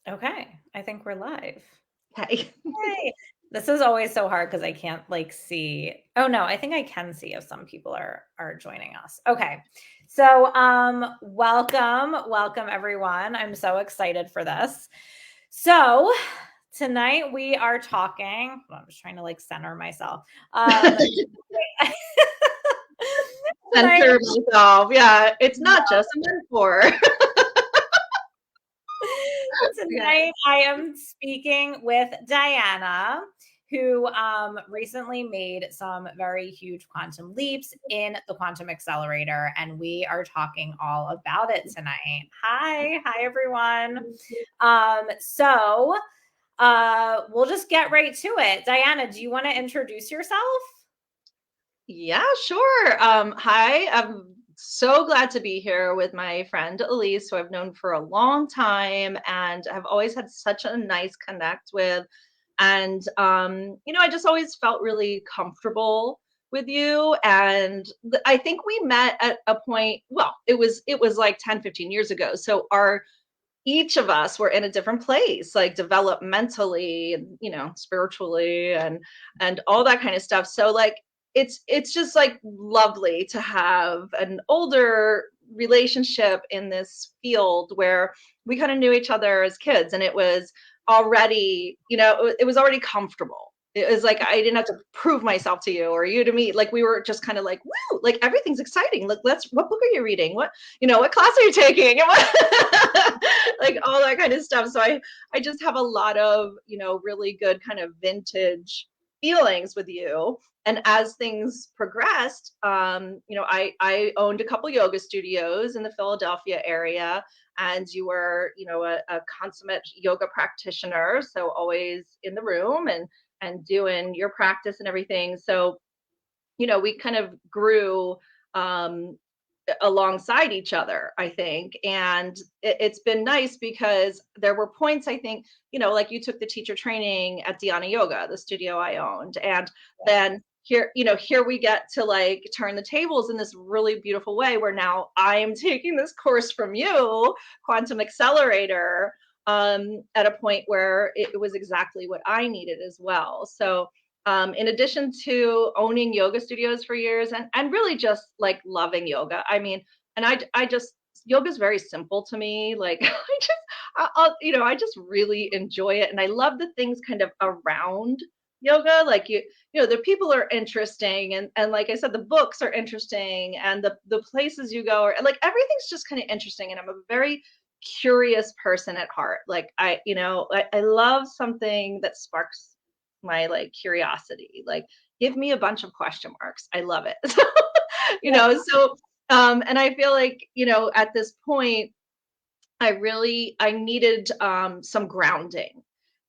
Okay, I think we're live. Okay. Yay. This is always so hard because I can't like see. Oh no, I think I can see if some people are joining us. Okay. So welcome everyone. I'm so excited for this. So tonight we are talking, I'm just trying to like center myself. Tonight Center myself. Yeah, it's not just a metaphor. Yeah. Tonight, I am speaking with Diana, who recently made some very huge quantum leaps in the Quantum Accelerator, and we are talking all about it tonight. Hi, everyone. We'll just get right to it. Diana, do you want to introduce yourself? Yeah, sure. Hi, I'm so glad to be here with my friend Elise, who I've known for a long time and have always had such a nice connect with. And I just always felt really comfortable with you. And I think we met at a point, well, it was like 10, 15 years ago. So our each of us were in a different place, like developmentally and spiritually and all that kind of stuff. So like it's just like lovely to have an older relationship in this field where we kind of knew each other as kids, and it was already, it was already comfortable. It was like I didn't have to prove myself to you or you to me. Like we were just kind of like, woo, like everything's exciting. Like, what book are you reading? What class are you taking? Like all that kind of stuff. So I just have a lot of, really good kind of vintage feelings with you. And as things progressed, I owned a couple yoga studios in the Philadelphia area, and you were, a consummate yoga practitioner, so always in the room and doing your practice and everything. So, we kind of grew um, alongside each other, I think. And it's been nice because there were points, I think, like you took the teacher training at Dhyana Yoga, the studio I owned. And then here we get to like turn the tables in this really beautiful way where now I'm taking this course from you, Quantum Accelerator, at a point where it was exactly what I needed as well. So in addition to owning yoga studios for years and really just like loving yoga. I mean, and I just, yoga is very simple to me. Like I just really enjoy it. And I love the things kind of around yoga. Like the people are interesting. And like I said, the books are interesting and the places you go are like, everything's just kind of interesting. And I'm a very curious person at heart. Like I love something that sparks my like curiosity. Like give me a bunch of question marks. I love it. So and I feel like, at this point I needed some grounding.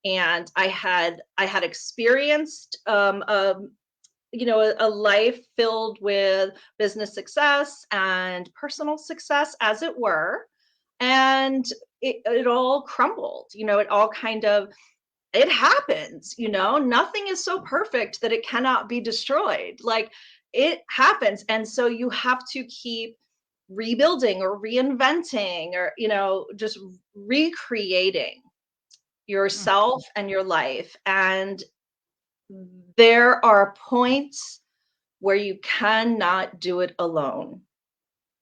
And I had experienced a life filled with business success and personal success, as it were. And it all crumbled, it all kind of, it happens, nothing is so perfect that it cannot be destroyed. Like it happens. And so you have to keep rebuilding or reinventing or, just recreating yourself and your life. And there are points where you cannot do it alone.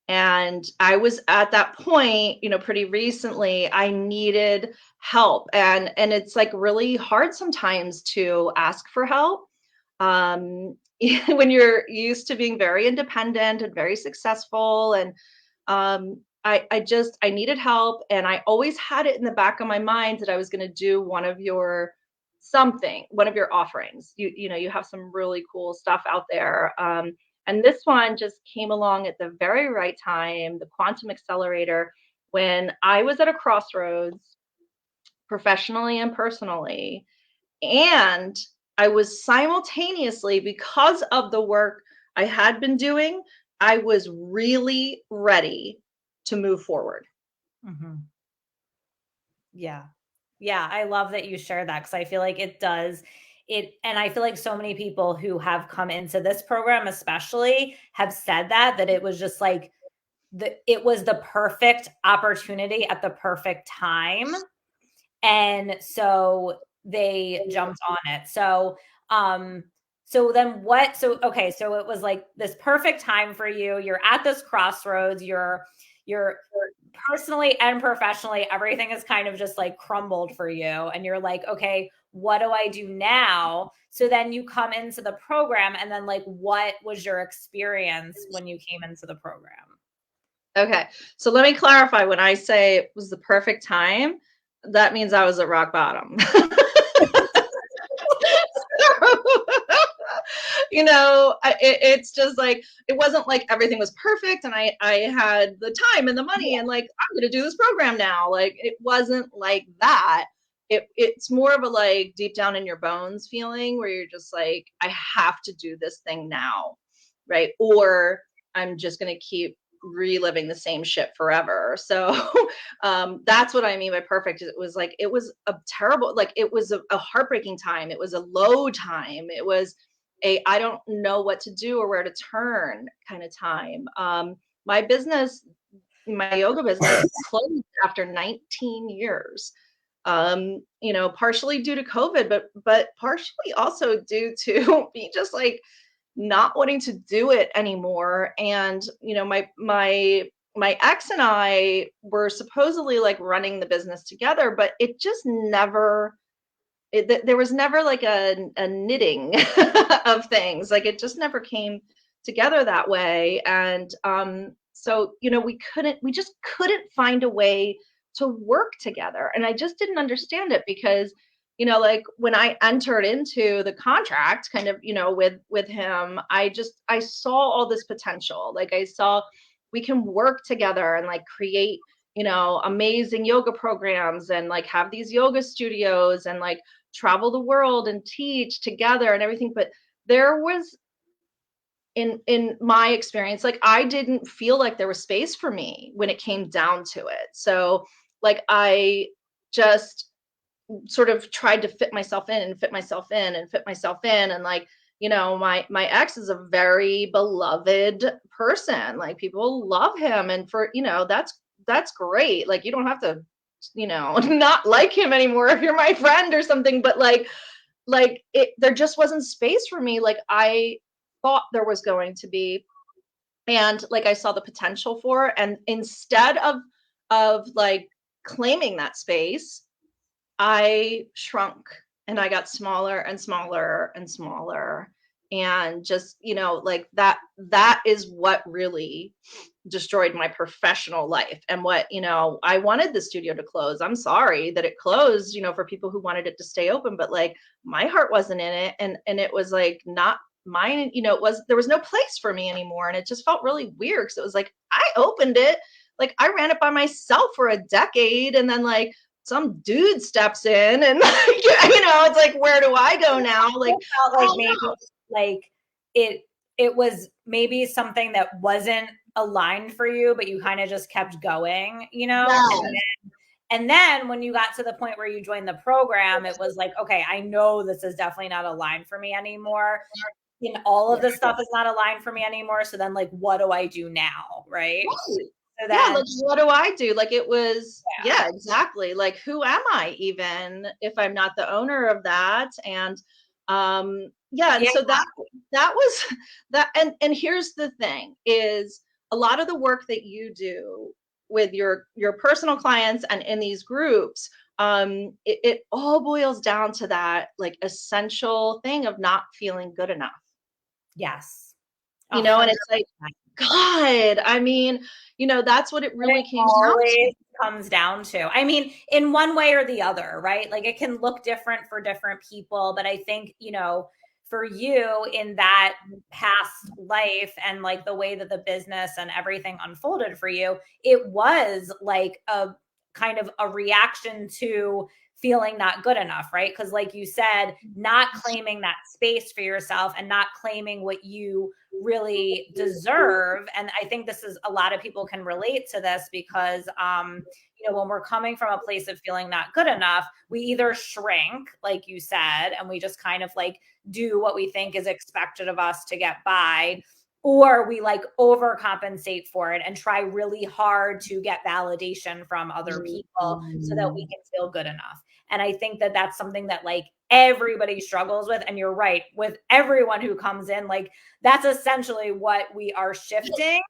And I was at that point, pretty recently. I needed help, and it's like really hard sometimes to ask for help when you're used to being very independent and very successful. And I needed help, and I always had it in the back of my mind that I was going to do one of your offerings. You have some really cool stuff out there. And this one just came along at the very right time, the Quantum Accelerator, when I was at a crossroads professionally and personally. And I was simultaneously, because of the work I had been doing, I was really ready to move forward. Mhm. Yeah. Yeah, I love that you share that because I feel like it does it and I feel like so many people who have come into this program especially have said that it was just like it was the perfect opportunity at the perfect time And so they jumped on it. Um, so then what? So, okay. So it was like this perfect time for you. You're at this crossroads. You're personally and professionally, everything is kind of just like crumbled for you. And you're like, okay, what do I do now? So then you come into the program, and then like, what was your experience when you came into the program? Okay. So let me clarify. When I say it was the perfect time, that means I was at rock bottom. It's just like it wasn't like everything was perfect and I had the time and the money and like I'm going to do this program now. Like it wasn't like that. It's more of a like deep down in your bones feeling where you're just like I have to do this thing now, right? Or I'm just going to keep reliving the same shit forever. So that's what I mean by perfect. It was like it was a terrible, like it was a heartbreaking time. It was a low time. It was a I don't know what to do or where to turn kind of time. My business, my yoga business, closed after 19 years. Partially due to COVID, but partially also due to me just like not wanting to do it anymore. And my ex and I were supposedly like running the business together, but it just never there was never like a knitting of things. Like it just never came together that way. And so we just couldn't find a way to work together. And I just didn't understand it because like when I entered into the contract kind of with him, I saw all this potential. Like I saw we can work together and like create amazing yoga programs and like have these yoga studios and like travel the world and teach together and everything. But there was in my experience, like I didn't feel like there was space for me when it came down to it. So like I just sort of tried to fit myself in and fit myself in and fit myself in. And like my ex is a very beloved person. Like people love him, and for that's great. Like you don't have to not like him anymore if you're my friend or something. But like it there just wasn't space for me like I thought there was going to be, and like I saw the potential for. And instead of like claiming that space, I shrunk and I got smaller and smaller and smaller. And just, like that is what really destroyed my professional life. And what, I wanted the studio to close. I'm sorry that it closed, for people who wanted it to stay open, but like my heart wasn't in it. And it was like not mine, there was no place for me anymore. And it just felt really weird because it was like I opened it, like I ran it by myself for a decade, and then like some dude steps in and like, it's like where do I go now? Like Felt like maybe like it was maybe something that wasn't aligned for you, but you kind of just kept going, yeah. And then when you got to the point where you joined the program, it was like, okay, I know this is definitely not aligned for me anymore. And all of this stuff is not aligned for me anymore. So then like, what do I do now? Right. So Yeah, then, like what do I do? Like it was, yeah, exactly. Like who am I even if I'm not the owner of that? And yeah, and yeah, so that was that. And here's the thing is a lot of the work that you do with your personal clients and in these groups, it all boils down to that like essential thing of not feeling good enough. yes. And it's like, 100%. God, I mean, that's what it really came down to. Always comes down to. I mean, in one way or the other, right? Like it can look different for different people, but I think, for you in that past life and like the way that the business and everything unfolded for you, it was like a kind of a reaction to feeling not good enough, right? Because, like you said, not claiming that space for yourself and not claiming what you really deserve. And I think this is a lot of people can relate to this because when we're coming from a place of feeling not good enough, we either shrink, like you said, and we just kind of like do what we think is expected of us to get by, or we like overcompensate for it and try really hard to get validation from other people so that we Mhm. can feel good enough. And I think that that's something that like everybody struggles with. And you're right, with everyone who comes in, like that's essentially what we are shifting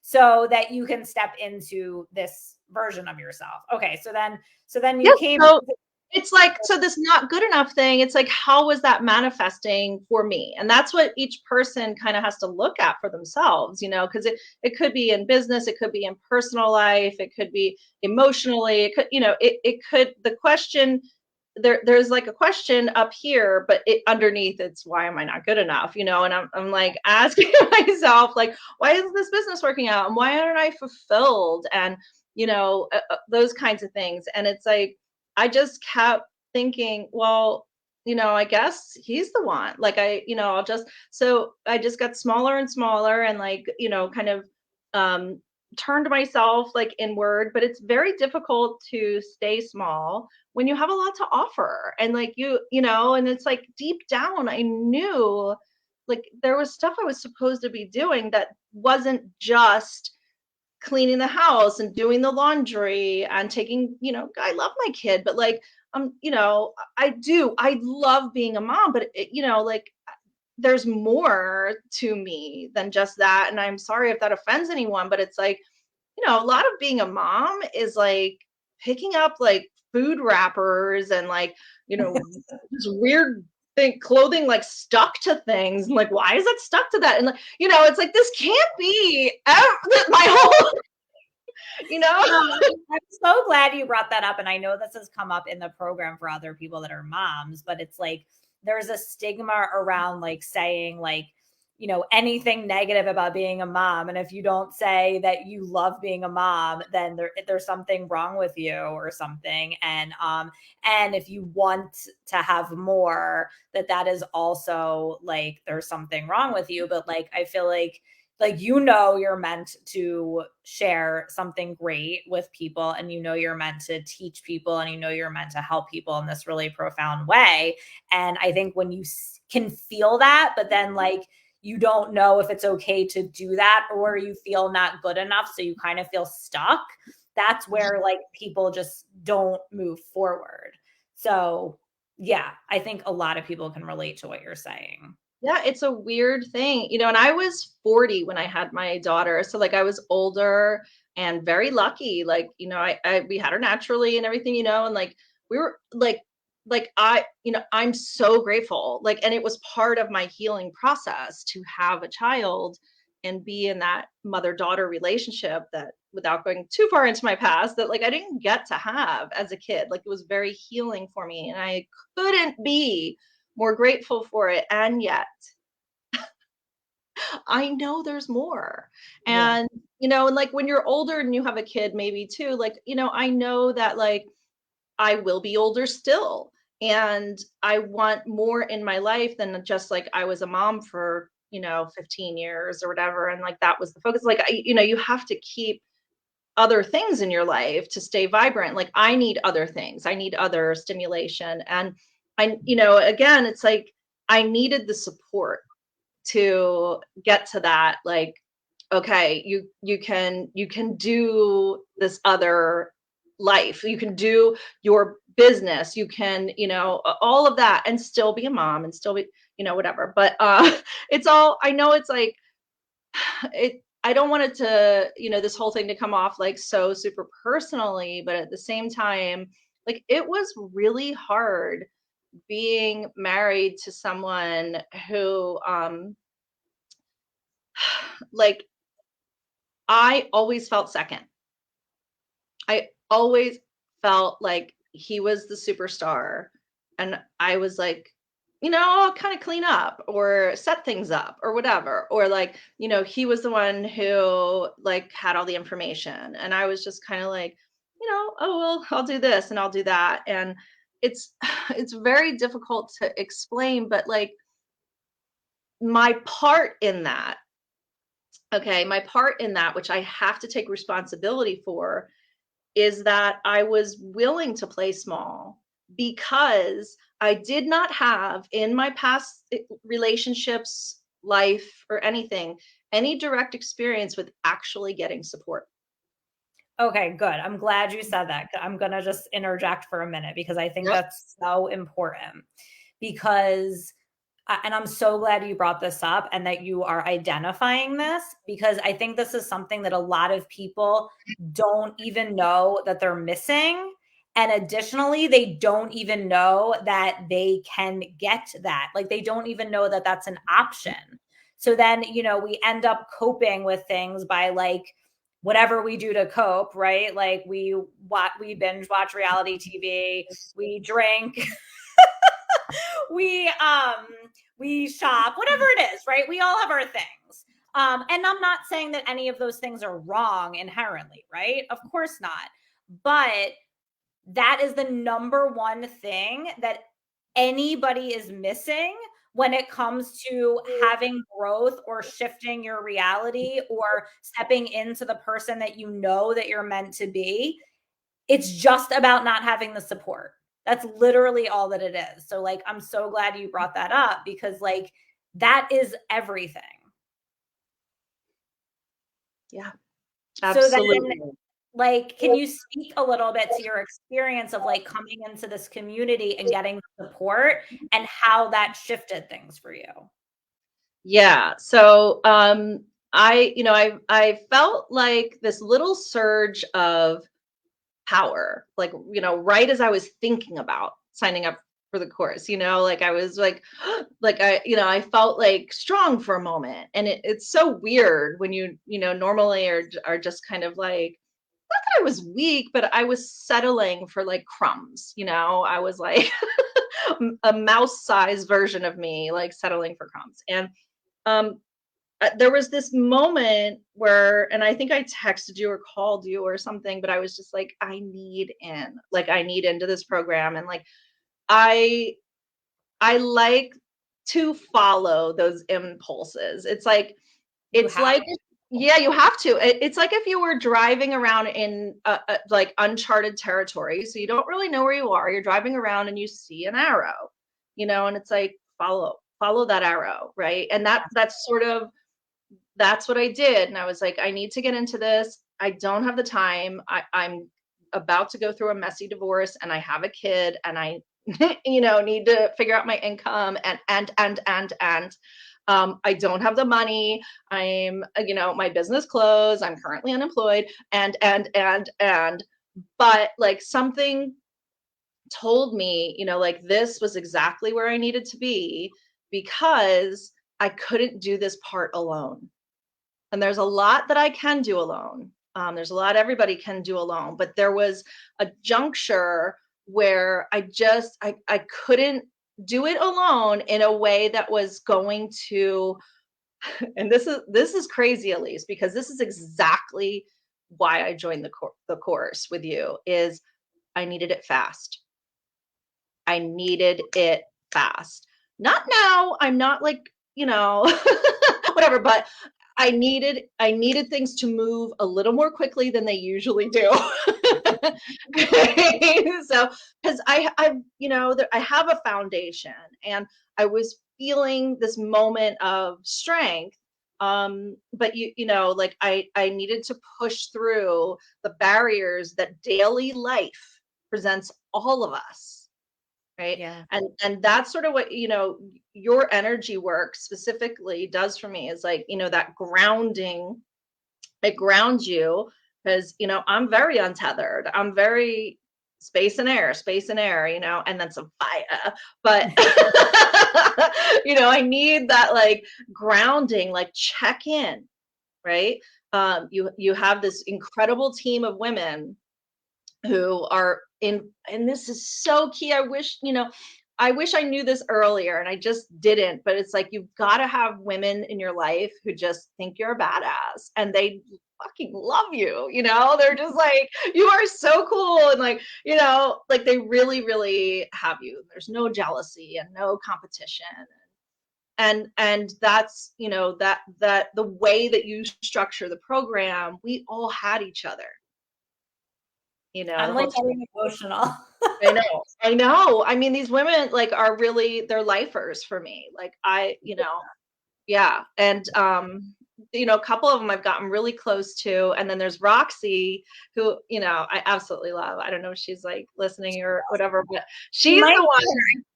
so that you can step into this version of yourself. Okay, so then you Yes, came. so it's like, so this not good enough thing, it's like, how was that manifesting for me? And that's what each person kind of has to look at for themselves, because it could be in business, it could be in personal life, it could be emotionally, it could, it could, the question there's like a question up here, but it underneath it's why am I not good enough? And I'm like asking myself, like, why isn't this business working out? And why aren't I fulfilled? And those kinds of things. And it's like I just kept thinking, well, I guess he's the one. Like I just got smaller and smaller and like, kind of um turned myself like inward, but it's very difficult to stay small when you have a lot to offer. And like and it's like deep down I knew like there was stuff I was supposed to be doing that wasn't just cleaning the house and doing the laundry and taking, I love my kid, but like, I love being a mom, but like there's more to me than just that. And I'm sorry if that offends anyone, but it's like, a lot of being a mom is like picking up like food wrappers and like, this weird thing, clothing like stuck to things. And like, why is it stuck to that? And like, it's like, this can't be my whole, you know? No, I'm so glad you brought that up. And I know this has come up in the program for other people that are moms, but it's like there's a stigma around like saying like, anything negative about being a mom. And if you don't say that you love being a mom, then there's something wrong with you or something. And if you want to have more, that is also like there's something wrong with you. But like I feel like you're meant to share something great with people, and you're meant to teach people, and you're meant to help people in this really profound way. And I think when you can feel that, but then like you don't know if it's okay to do that, or you feel not good enough, so you kind of feel stuck, that's where like people just don't move forward. So yeah, I think a lot of people can relate to what you're saying. Yeah, it's a weird thing, and I was 40 when I had my daughter. So like I was older and very lucky. Like, we had her naturally and everything, and like we were like I'm so grateful. Like, and it was part of my healing process to have a child and be in that mother-daughter relationship that without going too far into my past that like I didn't get to have as a kid. Like it was very healing for me and I couldn't be more grateful for it. And yet, I know there's more. Yeah. And, and like when you're older and you have a kid, maybe too, like, I know that like I will be older still. And I want more in my life than just like I was a mom for, 15 years or whatever. And like that was the focus. Like, you have to keep other things in your life to stay vibrant. Like I need other things, I need other stimulation. And again, it's like I needed the support to get to that. Like, okay, you can do this other life, you can do your business, you can all of that and still be a mom and still be whatever. But it's all, I know it's like it, I don't want it to, this whole thing to come off like so super personally, but at the same time, like it was really hard being married to someone who like I always felt second. I always felt like he was the superstar and I was like, I'll kind of clean up or set things up or whatever. Or like, he was the one who like had all the information. And I was just kind of like, oh well, I'll do this and I'll do that. And it's it's very difficult to explain, but like my part in that, okay, my part in that, which I have to take responsibility for, is that I was willing to play small because I did not have in my past relationships, life, or anything, any direct experience with actually getting support. Okay, good. I'm glad you said that. I'm going to just interject for a minute because I think Yep. that's so important. Because and I'm so glad you brought this up and that you are identifying this, because I think this is something that a lot of people don't even know that they're missing. And additionally, they don't even know that they can get that. Like, they don't even know that that's an option. So then, we end up coping with things by, like, whatever we do to cope, right? Like, we binge watch reality TV, we drink, we shop, whatever it is, right? We all have our things. And I'm not saying that any of those things are wrong inherently, right? Of course not. But that is the number one thing that anybody is missing when it comes to having growth or shifting your reality or stepping into the person that you know that you're meant to be. It's just about not having the support. That's literally all that it is. So, like, I'm so glad you brought that up because, like, that is everything. Yeah, So then, absolutely. like, can you speak a little bit to your experience of, like, coming into this community and getting the support and how that shifted things for you? Yeah. So I felt like this little surge of power, like, right as I was thinking about signing up for the course, like I was like, like I felt like strong for a moment. And it's so weird when normally are just kind of like, not that I was weak, but I was settling for like crumbs, I was like a mouse sized version of me, like settling for crumbs. And um, there was this moment where, and I think I texted you or called you or something, but I was just like, I need into this program. And like, I, I like to follow those impulses. You It's have like, yeah, you have to. It's like if you were driving around in like uncharted territory. So you don't really know where you are. You're driving around and you see an arrow, and it's like, follow that arrow. Right. And that's what I did. And I was like, I need to get into this. I don't have the time. I'm about to go through a messy divorce and I have a kid and I, need to figure out my income and I don't have the money. I'm, my business closed. I'm currently unemployed but like something told me, like this was exactly where I needed to be because I couldn't do this part alone. And there's a lot that I can do alone. There's a lot everybody can do alone, but there was a juncture where I couldn't do it alone in a way that was going to, and this is crazy, Elise, because this is exactly why I joined the course with you. Is I needed it fast. I needed it fast. Not now. I'm not like, whatever, but I needed things to move a little more quickly than they usually do. So, because I have a foundation, and I was feeling this moment of strength. But like I needed to push through the barriers that daily life presents all of us, right? Yeah. And that's sort of what your energy work specifically does for me, is like, that grounding. It grounds you because I'm very untethered. I'm very space and air, and then some fire. But I need that like grounding, like check in, right? You have this incredible team of women who are in, and this is so key. I wish I knew this earlier and I just didn't, but it's like you've got to have women in your life who just think you're a badass and they fucking love you, they're just like, you are so cool, and like, like they really really have you. There's no jealousy and no competition. And that's, that the way that you structure the program, we all had each other, I'm the like whole getting emotional. I know. I know. I mean, these women like are really, they're lifers for me. Like yeah. And a couple of them I've gotten really close to. And then there's Roxy, who, I absolutely love. I don't know if she's like listening or whatever, but You she's might the one.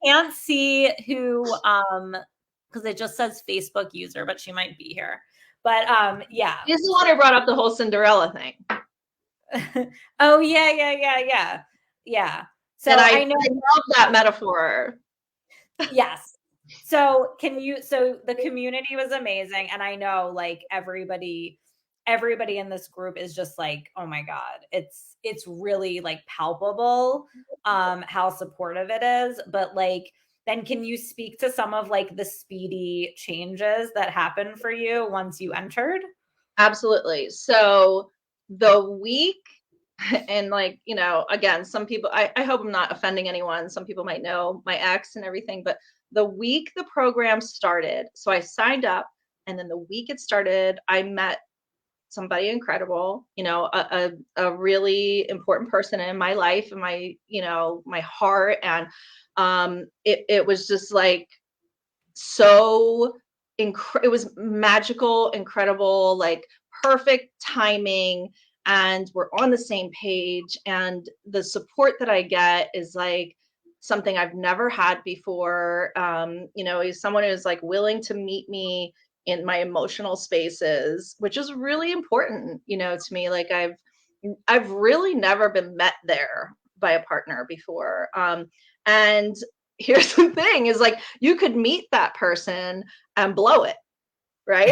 can't see who because it just says Facebook user, but she might be here. But yeah. She's the one who brought up the whole Cinderella thing. Oh yeah. So And I know. I love that metaphor. Yes. So so the community was amazing. And I know like everybody in this group is just like, oh my God, it's really like palpable how supportive it is. But like, then can you speak to some of like the speedy changes that happened for you once you entered? Absolutely. So the week, and like, again, some people, I hope I'm not offending anyone. Some people might know my ex and everything, but the week the program started, so I signed up, and then the week it started, I met somebody incredible, a really important person in my life and my heart. And it was just like so it was magical, incredible, like perfect timing, and we're on the same page, and the support that I get is like something I've never had before. He's someone who's like willing to meet me in my emotional spaces, which is really important, to me. Like I've really never been met there by a partner before. And here's the thing is like you could meet that person and blow it, right?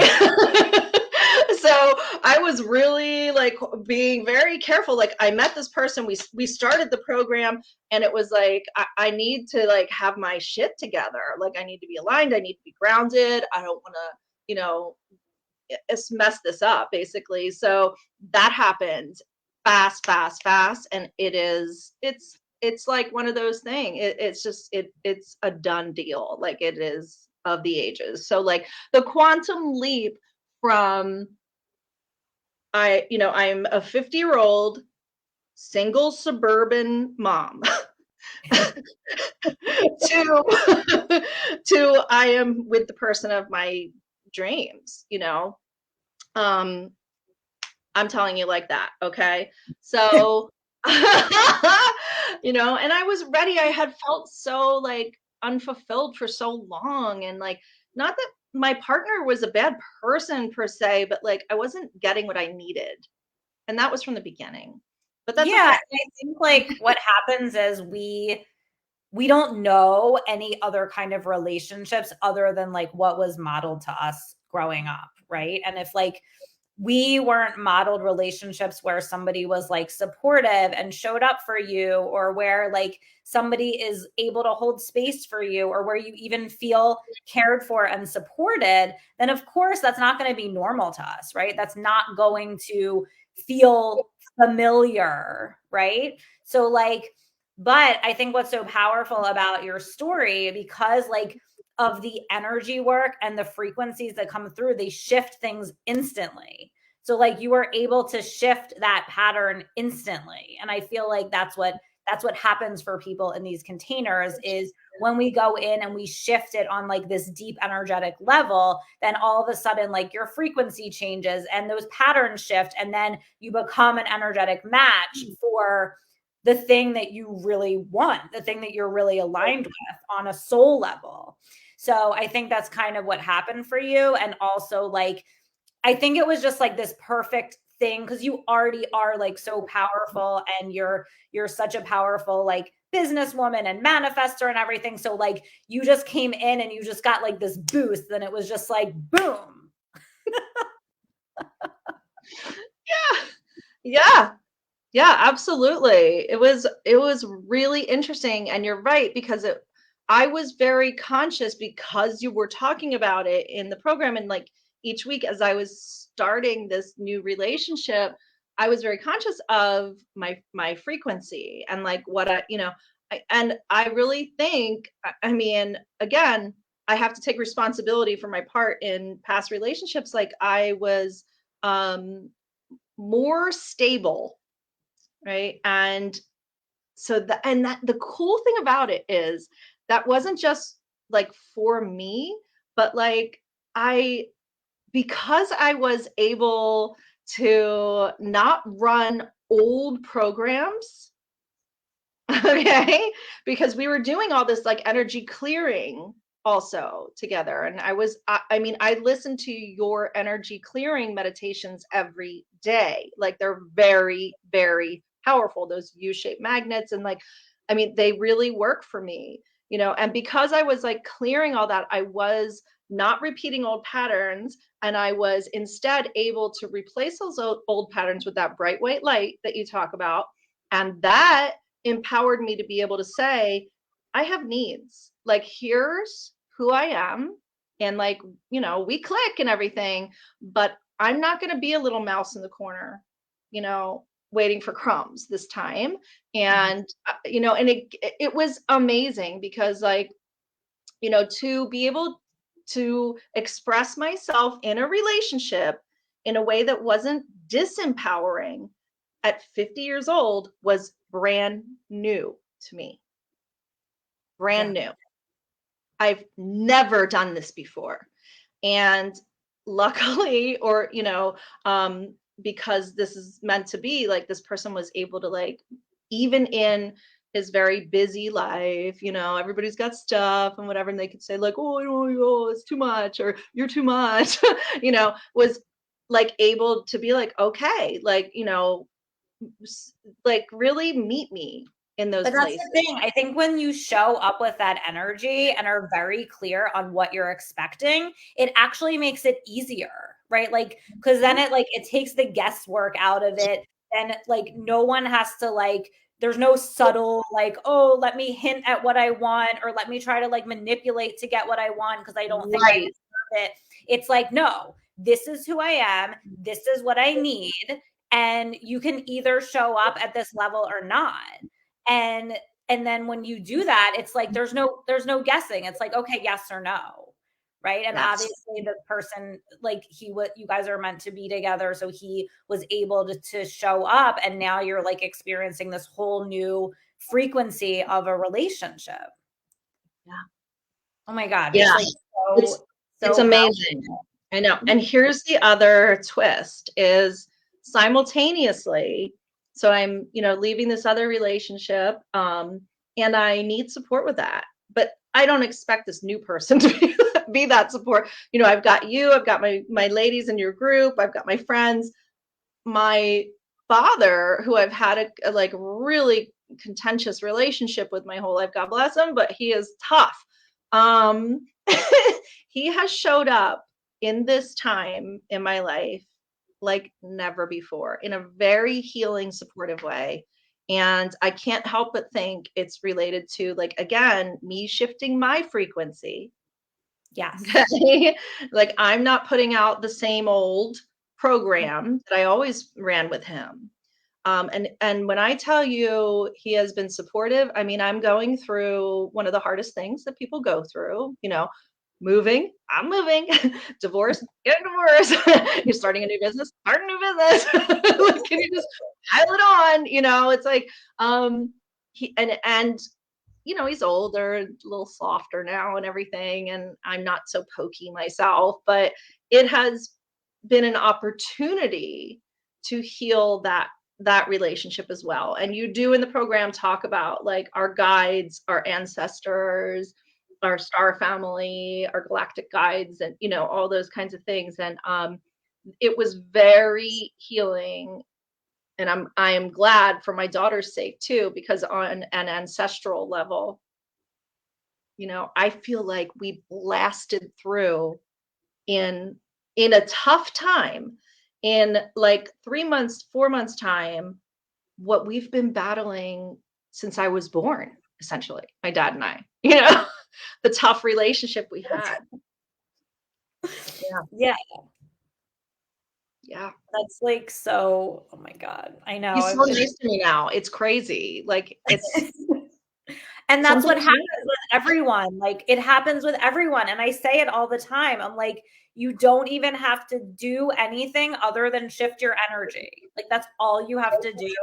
So I was really like being very careful. Like I met this person, we started the program, and it was like I need to like have my shit together. Like I need to be aligned, I need to be grounded. I don't want to, mess this up basically. So that happened fast, and it's like one of those things. It's a done deal. Like it is of the ages. So like the quantum leap from I'm a 50-year-old single suburban mom to to I am with the person of my dreams. Um I'm telling you like that, okay? So, and I was ready. I had felt so like unfulfilled for so long. And like, not that my partner was a bad person per se, but like I wasn't getting what I needed. And that was from the beginning. But that's Yeah, okay. and I think like what happens is we don't know any other kind of relationships other than like what was modeled to us growing up, right? And if like we weren't modeled relationships where somebody was like supportive and showed up for you, or where like somebody is able to hold space for you, or where you even feel cared for and supported, then of course that's not going to be normal to us, right? That's not going to feel familiar, right? So like, but I think what's so powerful about your story, because like of the energy work and the frequencies that come through, they shift things instantly. So like you were able to shift that pattern instantly. And I feel like that's what happens for people in these containers is when we go in and we shift it on like this deep energetic level, then all of a sudden like your frequency changes and those patterns shift, and then you become an energetic match for the thing that you really want, the thing that you're really aligned with on a soul level. So I think that's kind of what happened for you. And also like, I think it was just like this perfect thing because you already are like so powerful, and you're such a powerful like businesswoman and manifester and everything. So like you just came in and you just got like this boost, and it was just like boom. Yeah. Yeah. Yeah, absolutely. It was really interesting, and you're right, because I was very conscious because you were talking about it in the program, and like each week as I was starting this new relationship, I was very conscious of my frequency and like what and I really think I mean, again, I have to take responsibility for my part in past relationships. Like I was um more stable, right? And so the cool thing about it is that wasn't just like for me, but like I because I was able to not run old programs, okay, because we were doing all this like energy clearing also together. And I mean, I listen to your energy clearing meditations every day. Like they're very, very powerful, those U-shaped magnets. And like, I mean, they really work for me, you know. And because I was like clearing all that, I was not repeating old patterns. And I was instead able to replace those old patterns with that bright white light that you talk about. And that empowered me to be able to say, I have needs. Like, here's who I am. And like, you know, we click and everything, but I'm not going to be a little mouse in the corner, you know, waiting for crumbs this time. Mhm. And, you know, and it was amazing because like, you know, to be able to express myself in a relationship in a way that wasn't disempowering at 50 years old was brand new to me. Yeah. Brand new. I've never done this before. And luckily, or, you know, because this is meant to be, like this person was able to, like, even in his very busy life, you know, everybody's got stuff and whatever, and they could say, like, oh, I don't know, it's too much, or you're too much, you know, was like able to be like, okay, like, you know, like really meet me in those But that's the places. thing. I think when you show up with that energy and are very clear on what you're expecting, it actually makes it easier, right? Like, because then it takes the guesswork out of it. And like, no one has to like, there's no subtle like, oh, let me hint at what I want or let me try to like manipulate to get what I want because I don't think I Right. deserve it. It's like, no, this is who I am. This is what I need. And you can either show up at this level or not. And and then when you do that, it's like there's no guessing. It's like, okay, yes or no. Right. And Yes. obviously the person, like you guys are meant to be together. So he was able to show up and now you're like experiencing this whole new frequency of a relationship. Yeah. Oh my God. It's Yeah. like It's it's so powerful. amazing. I know. And here's the other twist is simultaneously, so I'm, you know, leaving this other relationship, and I need support with that. But I don't expect this new person to be that support. You know, I've got you, I've got my ladies in your group, I've got my friends. My father, who I've had a like really contentious relationship with my whole life, God bless him, but he is tough. Um, he has showed up in this time in my life like never before in a very healing, supportive way. And I can't help but think it's related to, like, again, me shifting my frequency. Yes. Okay. Like I'm not putting out the same old program that I always ran with him. And when I tell you he has been supportive, I mean, I'm going through one of the hardest things that people go through, you know, moving, I'm moving, divorce, get a divorce, you're starting a new business, start a new business. Like, can you just pile it on? You know, it's like, and you know, he's older, a little softer now and everything, and I'm not so pokey myself, but it has been an opportunity to heal that relationship as well. And you do in the program talk about like our guides, our ancestors, our star family, our galactic guides, and you know, all those kinds of things. And it was very healing, and I am glad for my daughter's sake too, because on an ancestral level, you know, I feel like we blasted through in a tough time in like 3 months, 4 months time, what we've been battling since I was born, essentially, my dad and I, you know, the tough relationship we had. Yeah. Yeah. Yeah. That's like so, oh my God. I know. He's so nice to me now. It's crazy. Like it's And that's what something happens with everyone. Like it happens with everyone. And I say it all the time. I'm like, you don't even have to do anything other than shift your energy. Like that's all you have to do.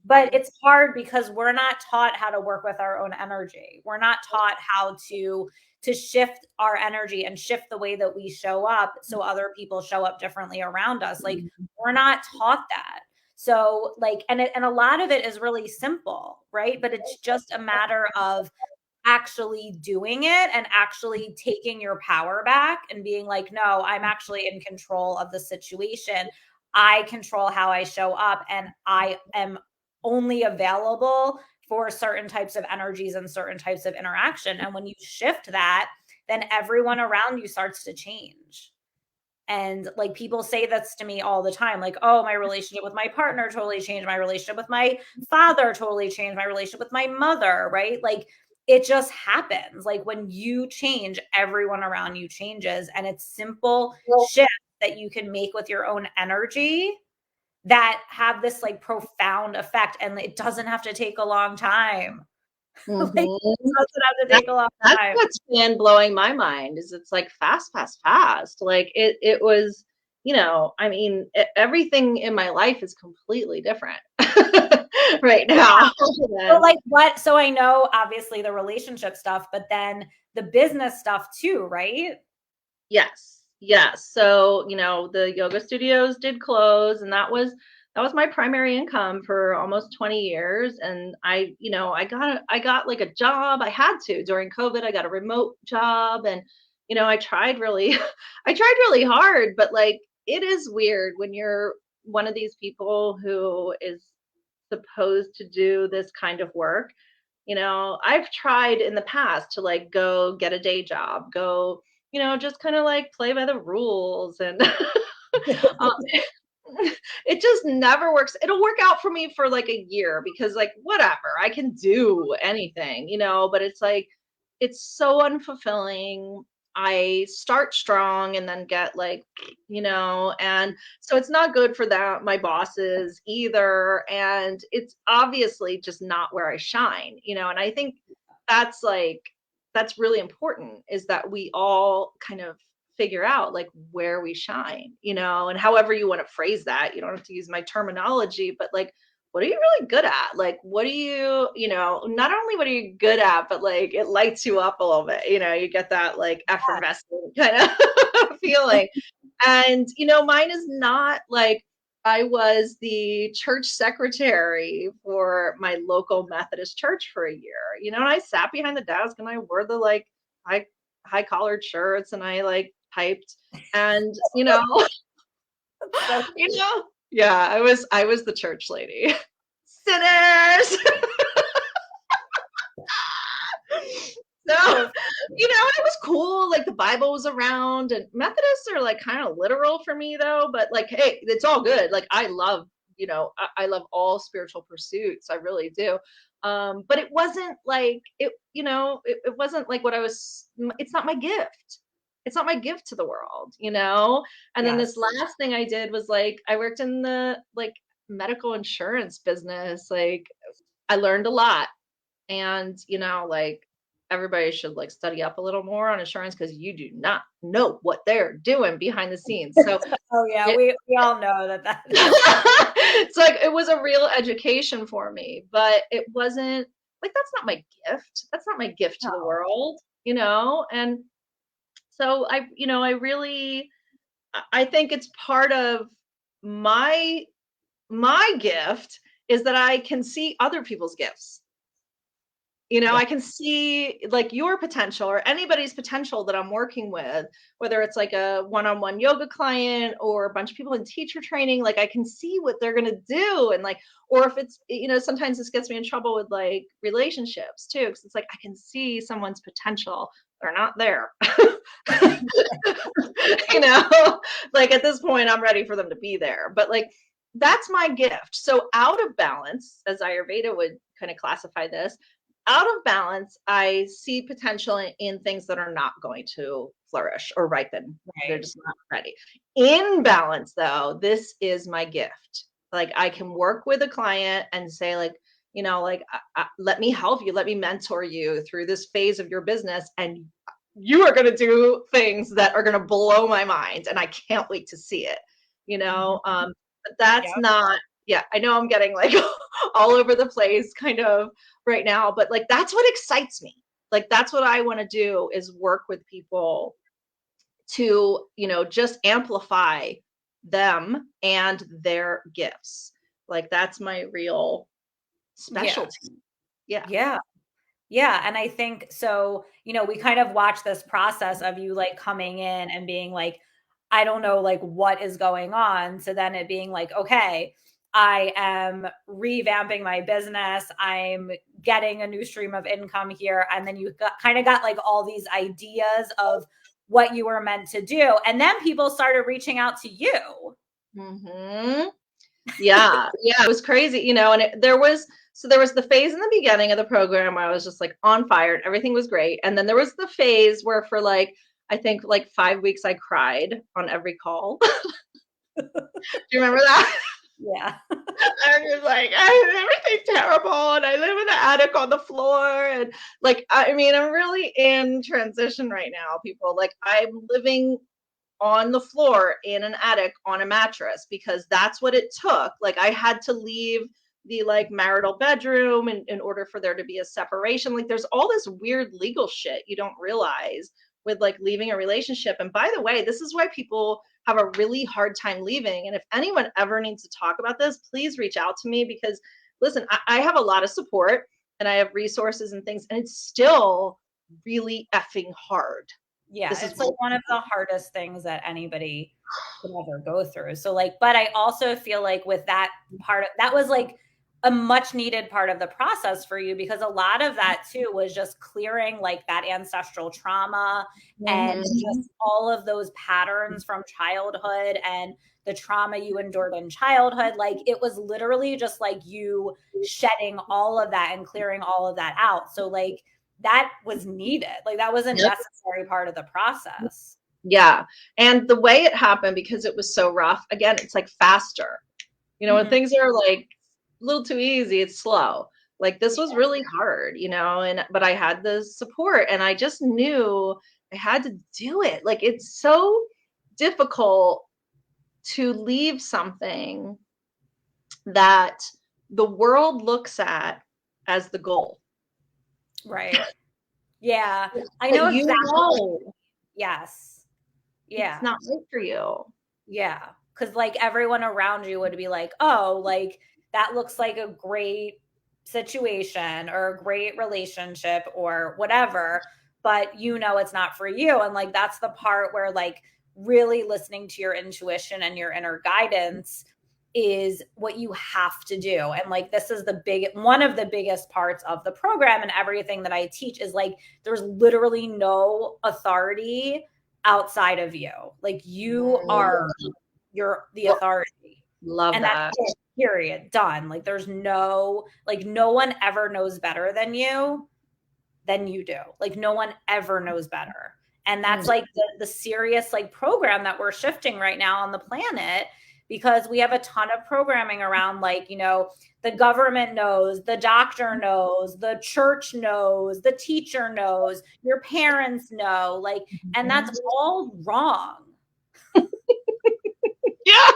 But Mhm. it's hard because we're not taught how to work with our own energy. We're not taught how to to shift our energy and shift the way that we show up so other people show up differently around us. Like, we're not taught that. So like, and a lot of it is really simple, right? But it's just a matter of actually doing it and actually taking your power back and being like, no, I'm actually in control of the situation. I control how I show up, and I am only available for certain types of energies and certain types of interaction. And when you shift that, then everyone around you starts to change. And like, people say this to me all the time, like, oh, my relationship with my partner totally changed. My relationship with my father totally changed. My relationship with my mother, right? Like, it just happens. Like, when you change, everyone around you changes. And it's simple shifts that you can make with your own energy that have this like profound effect. And it doesn't have to take a long time. Like, it Mhm. doesn't have to That take a long that's time. what's been blowing my mind is it's like fast, fast, fast. Like it was, I mean, everything in my life is completely different right now So than like what, so I know obviously the relationship stuff, but then the business stuff too, right? yes. Yes. So, the yoga studios did close and that was my primary income for almost 20 years. And I got like a job. I had to during COVID. I got a remote job and I tried really I tried really hard, but like it is weird when you're one of these people who is supposed to do this kind of work. I've tried in the past to like go get a day job, go, just kind of like play by the rules and um, it just never works. It'll work out for me for like a year because like whatever, I can do anything, but it's like it's so unfulfilling. I start strong and then get like, and so it's not good for that my bosses either and it's obviously just not where I shine, and I think that's like that's really important is that we all kind of figure out like where we shine, and however you want to phrase that. You don't have to use my terminology, but like, what are you really good at? Like, what do you, not only what are you good at, but like it lights you up a little bit, you get that like effervescent kind of feeling. And, mine is not like I was the church secretary for my local Methodist church for a year, and I sat behind the desk and I wore the like high high collared shirts and I like typed and So yeah, I was the church lady. Sinners. So, so it was cool. Like the Bible was around, and Methodists are like kind of literal for me though. But like, hey, it's all good. Like I love, I love all spiritual pursuits. I really do. But it wasn't like it wasn't like what I was. It's not my gift. It's not my gift to the world, And then this yes. last thing I did was like I worked in the like medical insurance business. Like I learned a lot and like everybody should like study up a little more on insurance because you do not know what they're doing behind the scenes. So Oh yeah, it, we all know that. it's like it was a real education for me, but it wasn't like that's not my gift. That's not my gift to the No. world, And so I really I think it's part of my my gift is that I can see other people's gifts. Yeah. I can see like your potential or anybody's potential that I'm working with, whether it's like a one-on-one yoga client or a bunch of people in teacher training, like I can see what they're going to do. And like, or if it's, sometimes this gets me in trouble with like relationships too. Cause it's like, I can see someone's potential. They're not there. you know, like at this point, I'm ready for them to be there. But like, that's my gift. So out of balance, as Ayurveda would kind of classify this, out of balance, I see potential in things that are not going to flourish or ripen. They're Right. just not ready. In balance, though, this is my gift. Like I can work with a client and say, like, like, let me help you, let me mentor you through this phase of your business. And you are going to do things that are going to blow my mind. And I can't wait to see it, Mhm. but that's Yep. not, yeah, I know I'm getting like all over the place kind of right now, but like that's what excites me. Like, that's what I want to do, is work with people to, just amplify them and their gifts. Like, that's my real Yeah. specialty. Yeah. Yeah. Yeah, and I think so, we kind of watch this process of you like coming in and being like, I don't know like what is going on. So then it being like, okay, I am revamping my business. I'm getting a new stream of income here. And then you kind of got like all these ideas of what you were meant to do. And then people started reaching out to you. Hmm. Yeah. Yeah. It was crazy, and there was the phase in the beginning of the program where I was just like on fire and everything was great. And then there was the phase where for like, I think like 5 weeks, I cried on every call. Do you remember that? Yeah. I was like, everything's terrible, and I live in the attic on the floor, and like, I mean, I'm really in transition right now, people. Like, I'm living on the floor in an attic on a mattress because that's what it took. Like, I had to leave the like marital bedroom in order for there to be a separation. Like, there's all this weird legal shit you don't realize with like leaving a relationship. And by the way, this is why people have a really hard time leaving. And if anyone ever needs to talk about this, please reach out to me, because listen, I have a lot of support and I have resources and things, and it's still really effing hard. Yeah, This is it's like really one of the hardest things that anybody could ever go through. So like, but I also feel like with that part of that was like a much needed part of the process for you, because a lot of that too was just clearing like that ancestral trauma and Mhm. just all of those patterns from childhood and the trauma you endured in childhood. Like it was literally just like you shedding all of that and clearing all of that out. So like that was needed. Like that was a Yep. necessary part of the process. Yeah. And the way it happened, because it was so rough, again, it's like faster. When Mhm. things are like a little too easy, it's slow. Like, this was really hard, and but I had the support and I just knew I had to do it. Like, it's so difficult to leave something that the world looks at as the goal. Right. Yeah. I But know exactly what. Yes. it's Yeah. not right for you. Yeah. Cause like everyone around you would be like, oh, like that looks like a great situation or a great relationship or whatever. But it's not for you. And like that's the part where like really listening to your intuition and your inner guidance is what you have to do. And like this is one of the biggest parts of the program and everything that I teach is like there's literally no authority outside of you. Like you are the authority. Love And that's that. it, period. Done. Like there's no one ever knows better than you do. Like no one ever knows better. And that's Mm. like the serious like program that we're shifting right now on the planet, because we have a ton of programming around like, the government knows, the doctor knows, the church knows, the teacher knows, your parents know, like, and that's all wrong. Yeah.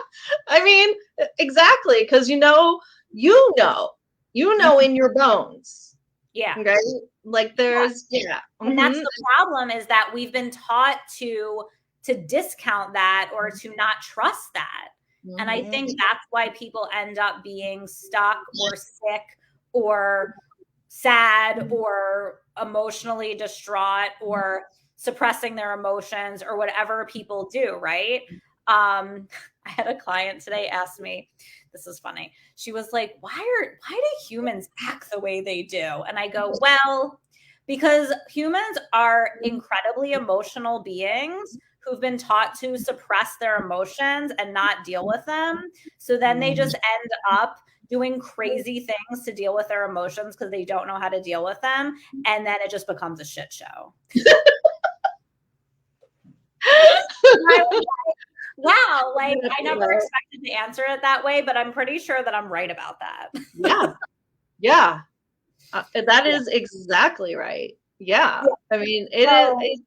I mean, exactly. Because you know in your bones. Yeah. Right? Like, there's, yeah. And that's Hmm. the problem, is that we've been taught to discount that or to not trust that. And I Hmm. think that's why people end up being stuck or sick or sad or emotionally distraught or suppressing their emotions or whatever people do, right? I had a client today ask me, this is funny. She was like, why do humans act the way they do? And I go, well, because humans are incredibly emotional beings who've been taught to suppress their emotions and not deal with them. So then they just end up doing crazy things to deal with their emotions because they don't know how to deal with them. And then it just becomes a shit show. Wow, like I never expected to answer it that way, but I'm pretty sure that I'm right about that. Yeah. Yeah. That Yeah. is exactly right. Yeah. Yeah. I mean, it is.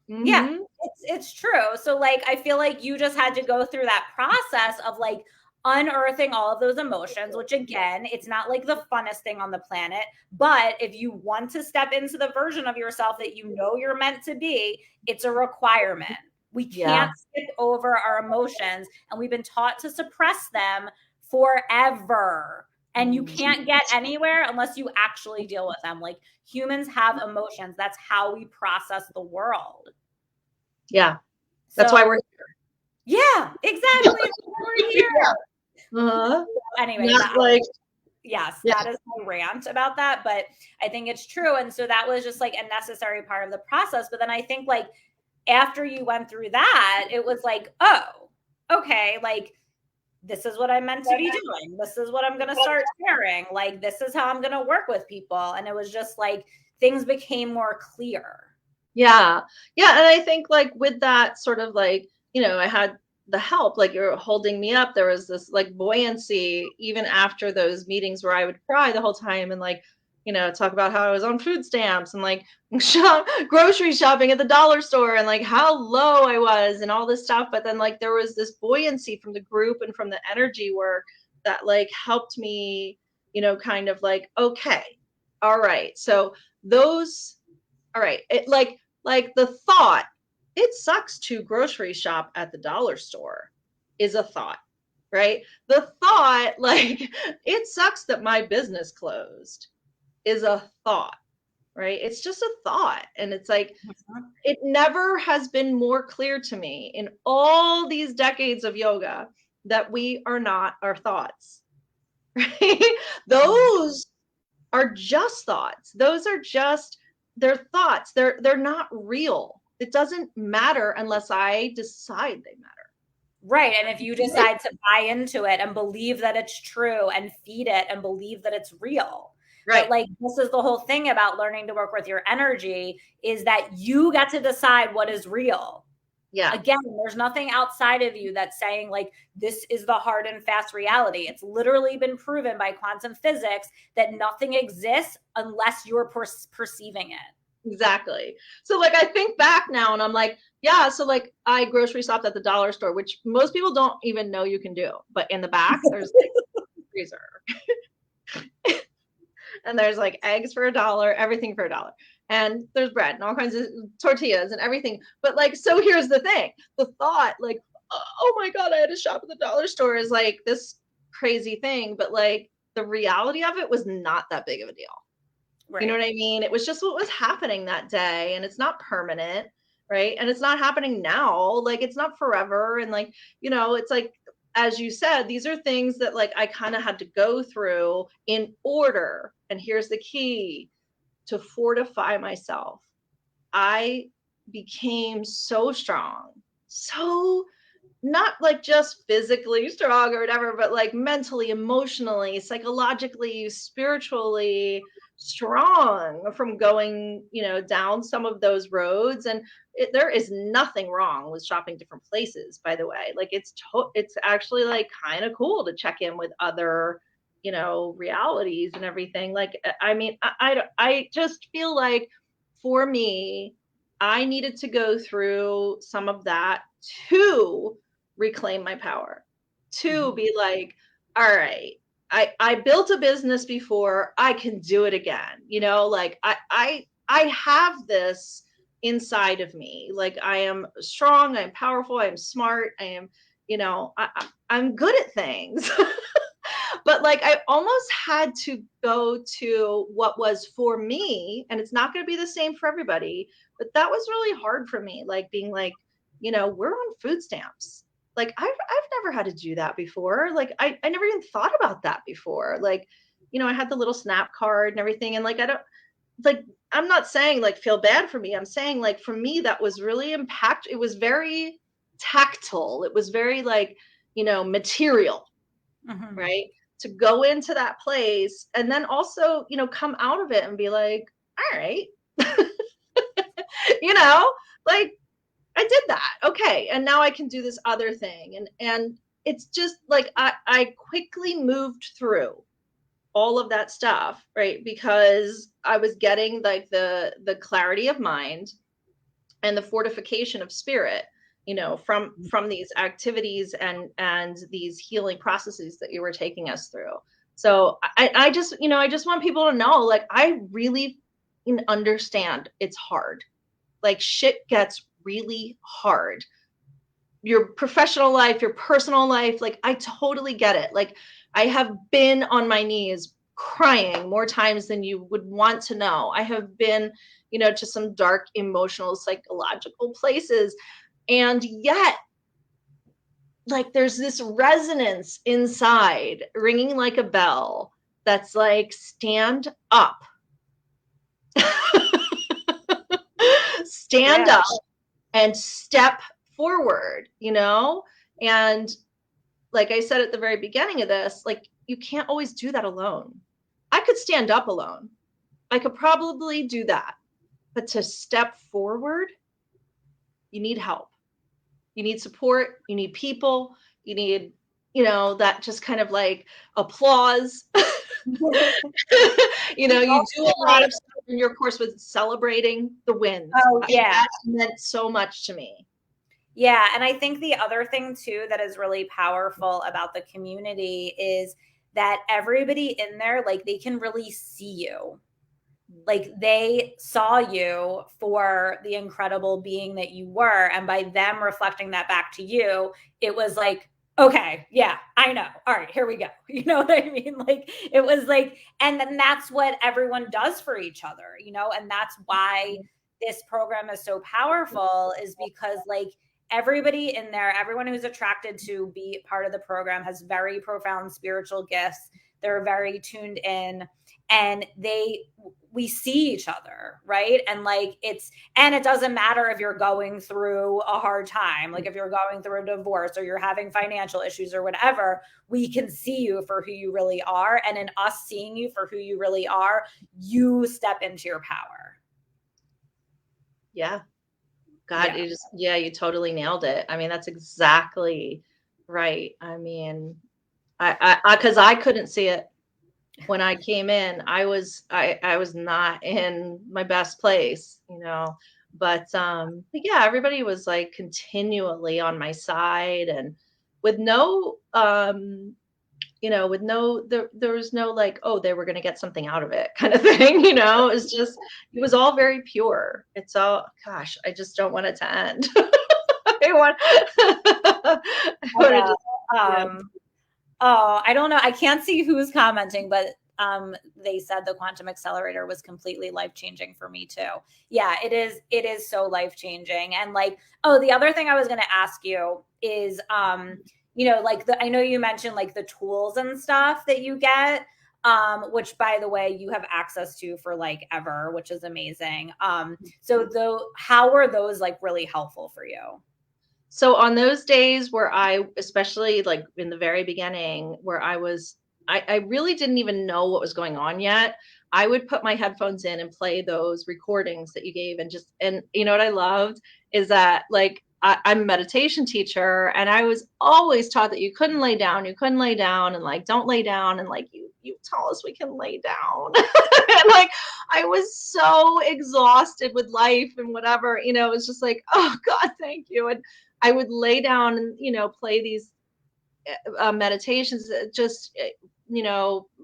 So yeah, Mhm. it's true. So like I feel like you just had to go through that process of like unearthing all of those emotions, which again, it's not like the funnest thing on the planet. But if you want to step into the version of yourself that you know you're meant to be, it's a requirement. We Yeah. can't skip over our emotions, and we've been taught to suppress them forever. And you Mm. can't get anywhere unless you actually deal with them. Like humans have emotions. That's how we process the world. Yeah. That's why So, we're yeah, exactly. We're here. yeah. Uh-huh. Anyway, Not like, yes, yeah. that is my rant about that. But I think it's true. And so that was just like a necessary part of the process. But then I think like after you went through that, it was like, oh, okay, like this is what I'm meant to be doing. This is what I'm going to start sharing. Like, this is how I'm going to work with people. And it was just like things became more clear. Yeah. Yeah. And I think like with that sort of like, I had the help, like you're holding me up. There was this like buoyancy even after those meetings where I would cry the whole time and like, talk about how I was on food stamps and like grocery shopping at the dollar store and like how low I was and all this stuff. But then like there was this buoyancy from the group and from the energy work that like helped me, kind of like, okay, all right. So those, all right. Like the thought, it sucks to grocery shop at the dollar store is a thought, right? The thought, like, it sucks that my business closed is a thought, right? It's just a thought. And it's like, it never has been more clear to me in all these decades of yoga that we are not our thoughts, right? Those are just thoughts. Those are just they're thoughts. They're not real. It doesn't matter unless I decide they matter. Right. And if you decide to buy into it and believe that it's true and feed it and believe that it's real. But Right. like this is the whole thing about learning to work with your energy is that you get to decide what is real. Yeah. Again, there's nothing outside of you that's saying like this is the hard and fast reality. It's literally been proven by quantum physics that nothing exists unless you're perceiving it. Exactly. So like I think back now and I'm like, yeah, so like I grocery shopped at the dollar store, which most people don't even know you can do. But in the back, there's like freezer. And there's like eggs for $1, everything for $1. And there's bread and all kinds of tortillas and everything. But like, so here's the thing. The thought, like, oh my God, I had to shop at the dollar store is like this crazy thing. But like the reality of it was not that big of a deal. Right. You know what I mean? It was just what was happening that day. And it's not permanent, right? And it's not happening now. Like it's not forever. And like, it's like, as you said, these are things that like I kind of had to go through in order. And here's the key to fortify myself. I became so strong, so not like just physically strong or whatever, but like mentally, emotionally, psychologically, spiritually strong from going, down some of those roads. And there is nothing wrong with shopping different places, by the way. Like it's actually like kind of cool to check in with other, realities and everything. Like, I mean, I just feel like for me, I needed to go through some of that to reclaim my power, to be like, all right, I built a business before, I can do it again. Like I have this inside of me. Like I am strong, I'm powerful, I'm smart, I am, I'm good at things. But like I almost had to go to what was for me, and it's not going to be the same for everybody, but that was really hard for me, like being like, we're on food stamps. Like I've never had to do that before. Like I never even thought about that before. Like, I had the little snap card and everything. And like I don't like I'm not saying like feel bad for me. I'm saying like for me that was really it was very tactile. It was very like, material, Mm-hmm. right? To go into that place and then also, come out of it and be like, all right, you know, like I did that. Okay. And now I can do this other thing. And it's just like I quickly moved through all of that stuff, right? Because I was getting like the clarity of mind and the fortification of spirit. from these activities and these healing processes that you were taking us through. So I just, I just want people to know, like, I really understand it's hard. Like, shit gets really hard. Your professional life, your personal life, like, I totally get it. Like, I have been on my knees crying more times than you would want to know. I have been, to some dark emotional, psychological places. And yet, like, there's this resonance inside ringing like a bell that's like, stand up. Stand Yeah. up and step forward, and like I said at the very beginning of this, like, you can't always do that alone. I could stand up alone. I could probably do that. But to step forward, you need help. You need support. You need people. You need, that just kind of like applause. It's You do also a lot like, of stuff in your course with celebrating the wins. oh yeah. That meant so much to me. Yeah. And I think the other thing too that is really powerful about the community is that everybody in there, like, they can really see you. Like, they saw you for the incredible being that you were. And by them reflecting that back to you, it was like, okay, yeah, I know. All right, here we go. You know what I mean? Like, it was like, and then that's what everyone does for each other, and that's why this program is so powerful, is because, like, everybody in there, everyone who's attracted to be part of the program has very profound spiritual gifts. They're very tuned in, and we see each other, right? And like, and it doesn't matter if you're going through a hard time, like if you're going through a divorce or you're having financial issues or whatever, we can see you for who you really are. And in us seeing you for who you really are, you step into your power. Yeah. God, you totally nailed it. I mean, that's exactly right. I mean, because I couldn't see it when I came in. I was not in my best place, but yeah, everybody was like continually on my side, and with no, there was no like, oh, they were going to get something out of it kind of thing. It was all very pure. It's all, gosh, I just don't want it to end. I want, I want to just, Oh, I don't know. I can't see who's commenting, but they said the Quantum Accelerator was completely life-changing for me too. Yeah, it is so life-changing. And like, oh, the other thing I was going to ask you is, like, I know you mentioned like the tools and stuff that you get, which, by the way, you have access to for like ever, which is amazing. So how were those like really helpful for you? So on those days where especially like in the very beginning, where I really didn't even know what was going on yet, I would put my headphones in and play those recordings that you gave. And you know what I loved is that, like, I'm a meditation teacher, and I was always taught that you couldn't lay down, and like, don't lay down. And like, you tell us we can lay down. And like, I was so exhausted with life and whatever, it was just like, oh God, thank you. And I would lay down and, play these meditations that just,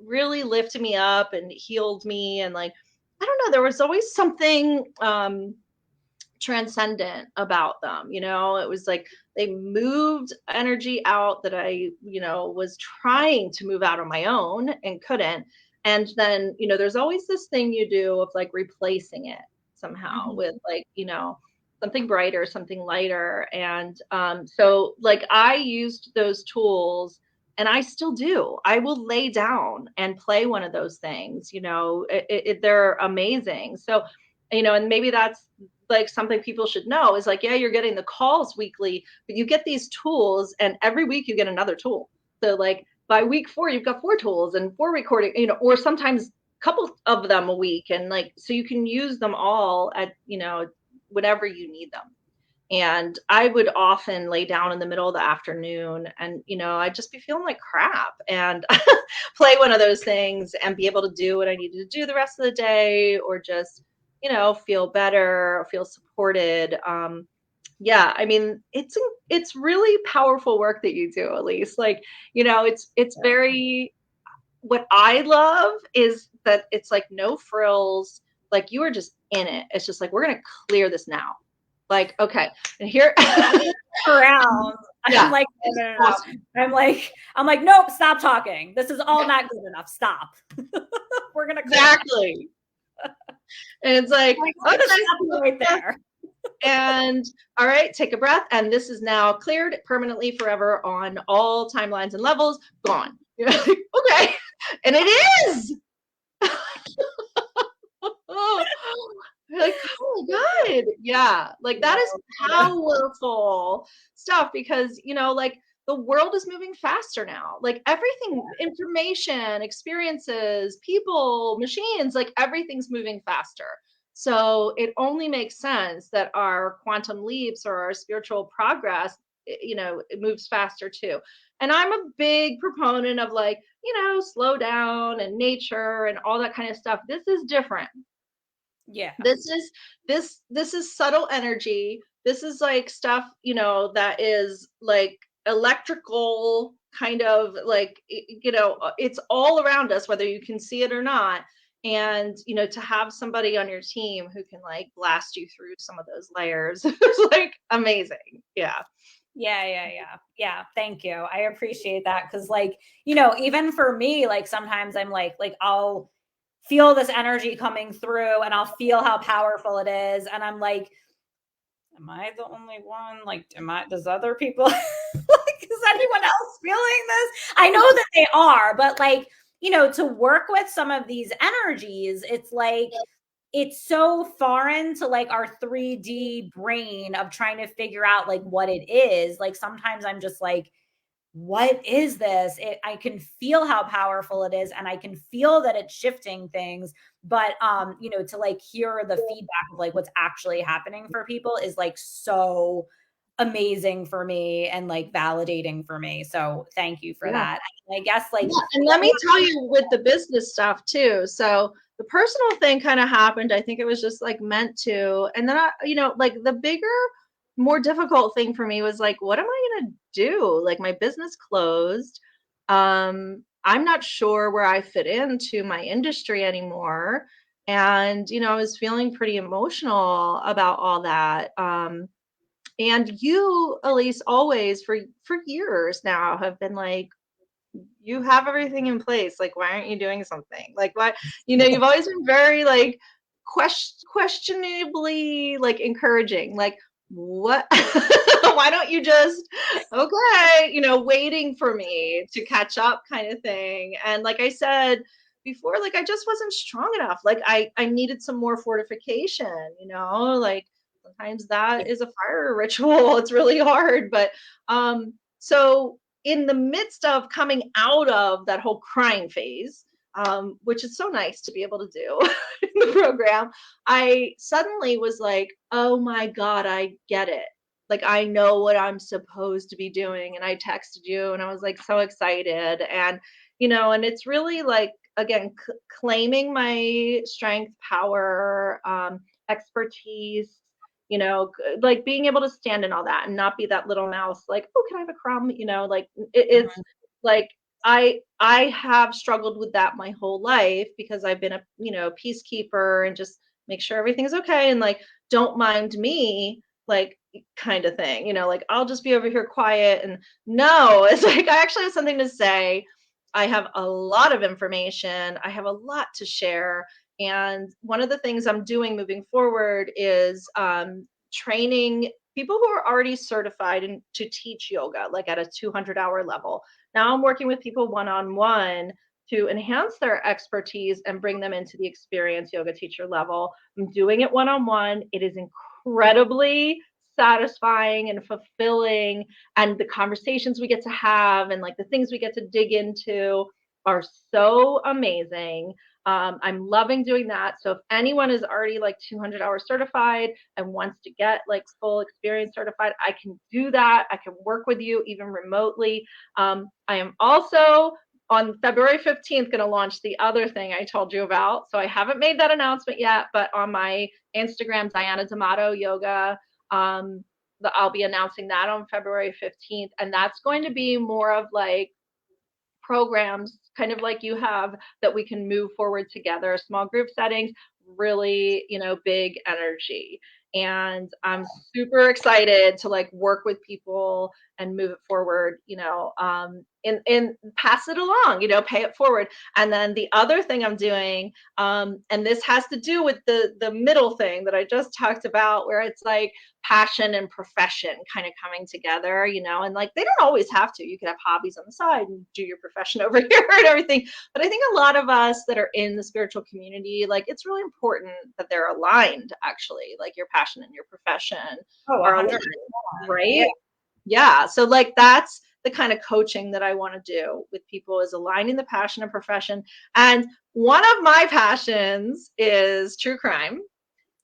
really lifted me up and healed me. And like, I don't know, there was always something transcendent about them. It was like they moved energy out that I, was trying to move out on my own and couldn't. And then, there's always this thing you do of like replacing it somehow with like, something brighter, something lighter. And so like, I used those tools, and I still do. I will lay down and play one of those things. They're amazing. So, and maybe that's like something people should know is like, yeah, you're getting the calls weekly, but you get these tools, and every week you get another tool. So like, by week 4, you've got 4 tools and 4 recording, or sometimes a couple of them a week. And like, so you can use them all at, whenever you need them. And I would often lay down in the middle of the afternoon, and, I'd just be feeling like crap, and play one of those things and be able to do what I needed to do the rest of the day, or just, feel better, or feel supported. Yeah, I mean, it's really powerful work that you do, Elise. Like, it's Yeah. very, what I love is that it's like no frills. Like you are just in it. It's just like, we're gonna clear this now. Like, okay, and here, Around. I'm yeah, like, no, it's no, no, awesome. no. I'm like, nope, stop talking. This is all not good enough. Stop. We're gonna clear it. Exactly. And it's like, Like, oh, stop nice. you right there. And all right, take a breath. And this is now cleared permanently forever on all timelines and levels. Gone. You're like, okay. And it is. Oh, you're like, oh my God. Yeah. Like that is powerful stuff because, like the world is moving faster now. Like everything, information, experiences, people, machines, like everything's moving faster. So it only makes sense that our quantum leaps or our spiritual progress, it moves faster too. And I'm a big proponent of like, slow down and nature and all that kind of stuff. This is different. Yeah. This is subtle energy. This is like stuff, that is like electrical kind of like, it's all around us whether you can see it or not. And to have somebody on your team who can like blast you through some of those layers is like amazing. Yeah. Yeah. Thank you. I appreciate that. Cause like, even for me, like sometimes I'm like I'll feel this energy coming through and I'll feel how powerful it is. And I'm like, am I the only one? Like, does other people, like, is anyone else feeling this? I know that they are, but like, to work with some of these energies, it's like, it's so foreign to like our 3D brain of trying to figure out like what it is. Like sometimes I'm just like, what is this? I can feel how powerful it is and I can feel that it's shifting things. But to like hear the feedback of like what's actually happening for people is like so amazing for me and like validating for me. So thank you for Yeah. that. I guess like Yeah, and let me tell you with the business stuff too. So the personal thing kind of happened. I think it was just like meant to. And then like the bigger, more difficult thing for me was like, what am I gonna do? Like my business closed. I'm not sure where I fit into my industry anymore. And I was feeling pretty emotional about all that. And you, Elise, always for years now have been like, you have everything in place. Like, why aren't you doing something? Like, why, you've always been very like questionably like encouraging. Like, what? Why don't you just, okay, waiting for me to catch up kind of thing. And like I said before, like I just wasn't strong enough. Like I needed some more fortification, like sometimes that is a fire ritual. It's really hard. But so in the midst of coming out of that whole crying phase, which is so nice to be able to do in the program, I suddenly was like, oh my God, I get it. Like, I know what I'm supposed to be doing. And I texted you and I was like so excited. And it's really like, again, claiming my strength, power, expertise, like being able to stand in all that and not be that little mouse like, oh, can I have a crumb, like it's like I have struggled with that my whole life because I've been a peacekeeper and just make sure everything's okay and like don't mind me, like kind of thing, like I'll just be over here quiet. And no, it's like I actually have something to say. I have a lot of information, I have a lot to share. And one of the things I'm doing moving forward is training people who are already certified to teach yoga, like at a 200-hour level. Now I'm working with people one on one to enhance their expertise and bring them into the experienced yoga teacher level. I'm doing it one on one. It is incredibly satisfying and fulfilling. And the conversations we get to have and like the things we get to dig into are so amazing. I'm loving doing that. So if anyone is already like 200 hours certified and wants to get like full experience certified, I can do that. I can work with you even remotely. I am also on February 15th going to launch the other thing I told you about. So I haven't made that announcement yet, but on my Instagram, Diana D'Amato Yoga, I'll be announcing that on February 15th. And that's going to be more of like programs, kind of like you have, that we can move forward together, small group settings, really, big energy. And I'm super excited to like work with people and move it forward, and pass it along, pay it forward. And then the other thing I'm doing, and this has to do with the middle thing that I just talked about, where it's like passion and profession kind of coming together, and like they don't always have to. You could have hobbies on the side and do your profession over here and everything. But I think a lot of us that are in the spiritual community, like it's really important that they're aligned, actually, like your passion and your profession Oh, are aligned, 100%. Yeah. right? Yeah. So like that's the kind of coaching that I want to do with people, is aligning the passion and profession. And one of my passions is true crime.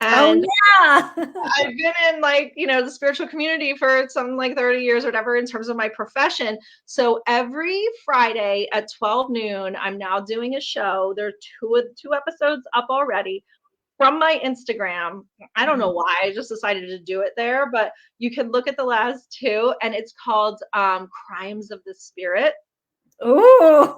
Oh And yeah. I've been in like, the spiritual community for something like 30 years or whatever in terms of my profession. So every Friday at 12 noon, I'm now doing a show. There are two episodes up already from my Instagram. I don't know why, I just decided to do it there, but you can look at the last two, and it's called Crimes of the Spirit. Ooh.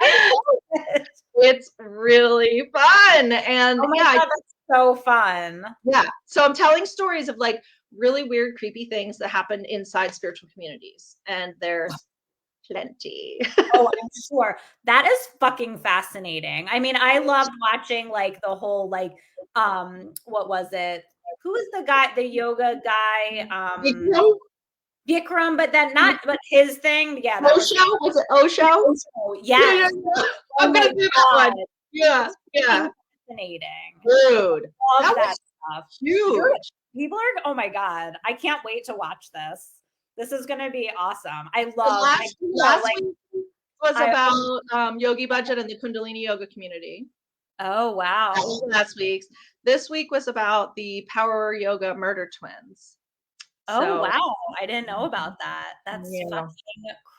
I love it. It's really fun. And Oh my yeah, God, that's so fun. yeah. So I'm telling stories of like really weird, creepy things that happen inside spiritual communities. And there's plenty. Oh, I'm sure. That is fucking fascinating. I mean, I loved watching like the whole like what was it? Who was the guy, the yoga guy? Osho? Vikram, but then not but his thing. Yeah, that was Was it Osho? Yeah, yeah, yes. yeah. Oh I'm my gonna do that God. one. Yeah, It's yeah. fucking fascinating. Dude, Love that that was stuff. You're huge. people are oh my God. I can't wait to watch this. This is gonna be awesome. I The love I feel last like week was I about Yogi Budget and the Kundalini yoga community. oh That wow. was last week's. This week was about the Power Yoga Murder Twins. Oh, So wow. I didn't know about that. That's yeah. fucking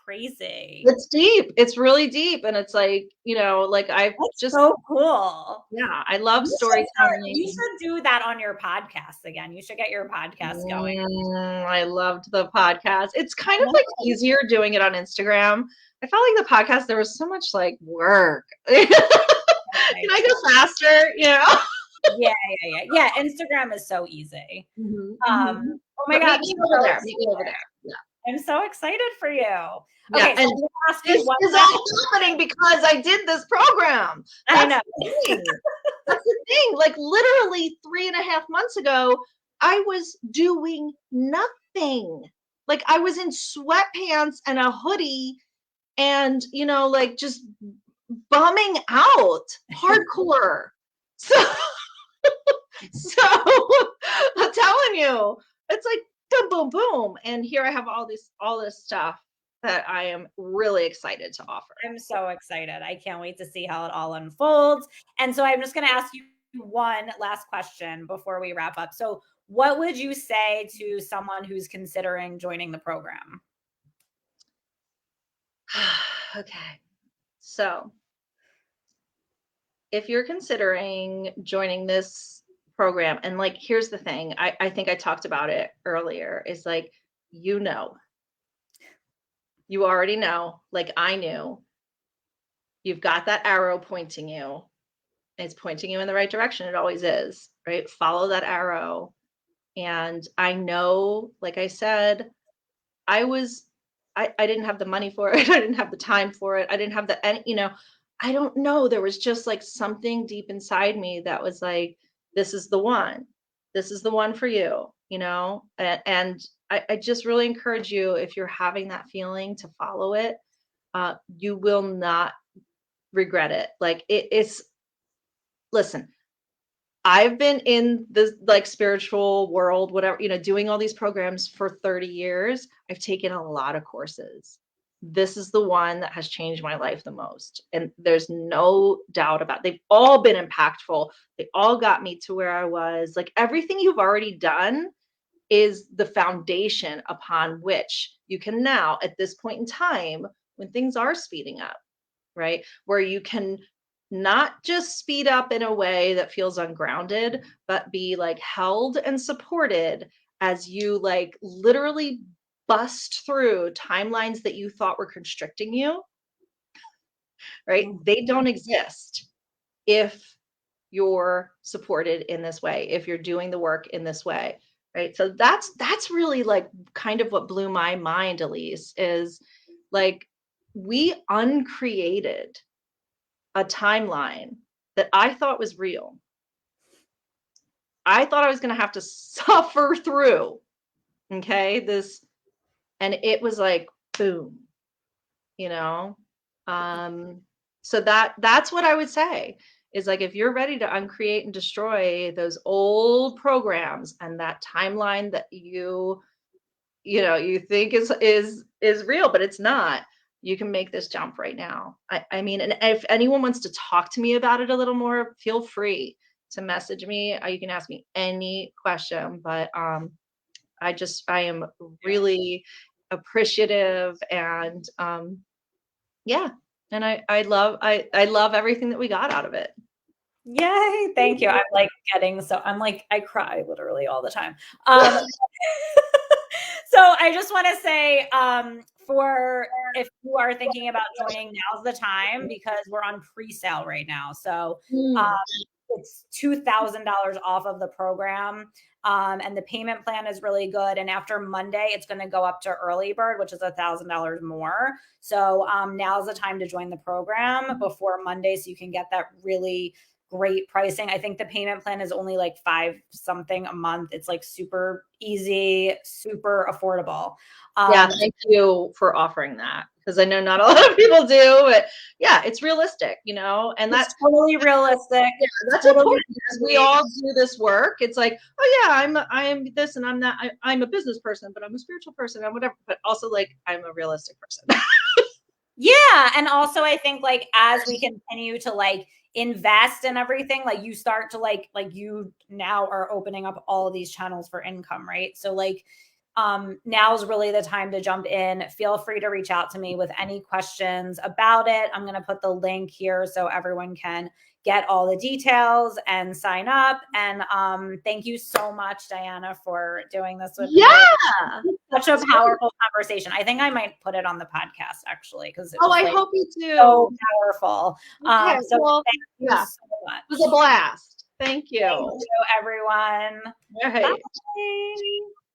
crazy. It's deep. It's really deep. And it's like, like I've That's just, so cool. yeah, I love You storytelling. should do that on your podcast again. You should get your podcast going. I loved the podcast. It's kind I of know. like easier doing it on Instagram. I felt like the podcast, there was so much like work. Can I go faster? Yeah, yeah, yeah. Yeah, Instagram is so easy. Mhm. Oh my But God, meet this me is over so there. Meet me over exciting. there. Yeah. I'm so excited for you. Yeah. Okay, so And I'm gonna ask you this one is last all happening because I did this program. I That's know. the thing. That's the thing. Like literally 3.5 months ago, I was doing nothing. Like I was in sweatpants and a hoodie and, like just bumming out hardcore. So, so I'm telling you, it's like boom, boom, boom. And here I have all this stuff that I am really excited to offer. I'm so excited. I can't wait to see how it all unfolds. And so I'm just going to ask you one last question before we wrap up. So, what would you say to someone who's considering joining the program? Okay. So, if you're considering joining this program, and like, here's the thing, I think I talked about it earlier, is like, you already know, like I knew, you've got that arrow pointing you. It's pointing you in the right direction. It always is, right? Follow that arrow. And I know, like I said, I didn't have the money for it. I didn't have the time for it. I didn't have I don't know. There was just like something deep inside me that was like, this is the one. This is the one for you, And I just really encourage you, if you're having that feeling, to follow it. You will not regret it. Like it's, listen, I've been in the like spiritual world, whatever, doing all these programs for 30 years. I've taken a lot of courses. This is the one that has changed my life the most. And there's no doubt about it. They've all been impactful. They all got me to where I was. Like everything you've already done is the foundation upon which you can now, at this point in time, when things are speeding up, right? Where you can not just speed up in a way that feels ungrounded, but be like held and supported as you like literally bust through timelines that you thought were constricting you, right? Mhm. They don't exist if you're supported in this way, if you're doing the work in this way, right? So that's really like kind of what blew my mind, Elise, is like we uncreated a timeline that I thought was real. I thought I was going to have to suffer through, okay, this, and it was like boom, you know. um so that's what I would say is like if you're ready to uncreate and destroy those old programs and that timeline that you think is real but it's not, you can make this jump right now. I mean, and if anyone wants to talk to me about it a little more, feel free to message me. You can ask me any question, but I am Yeah. really appreciative and yeah. And I love everything that we got out of it. Yay, thank you. I'm like, I cry literally all the time. Um, so I just want to say, for if you are thinking about joining, now's the time because we're on pre-sale right now. So Mm. it's $2,000 off of the program. And the payment plan is really good. And after Monday, it's going to go up to early bird, which is $1,000 more. So now's the time to join the program before Monday, so you can get that really great pricing. I think the payment plan is only like 5 something a month. It's like super easy, super affordable. Yeah, So thank you for offering that because I know not a lot of people do, but yeah, it's realistic, and it's totally realistic, yeah, that's totally important as we sweet. all do this work. It's like, oh yeah, I am this and I'm that. I'm a business person, but I'm a spiritual person and whatever. But also like I'm a realistic person. Yeah, and also I think like as we continue to like invest in everything, like you start to like you now are opening up all of these channels for income, right? So like now's really the time to jump in. Feel free to reach out to me with any questions about it. I'm going to put the link here so everyone can get all the details and sign up. And thank you so much, Diana, for doing this with me. Yeah. Such a powerful conversation. I think I might put it on the podcast actually because it Oh, was I like hope you so do. powerful. Okay. So Well, thank you yeah, so it was a much. blast. Thank Thank you. you, everyone. All right. Bye.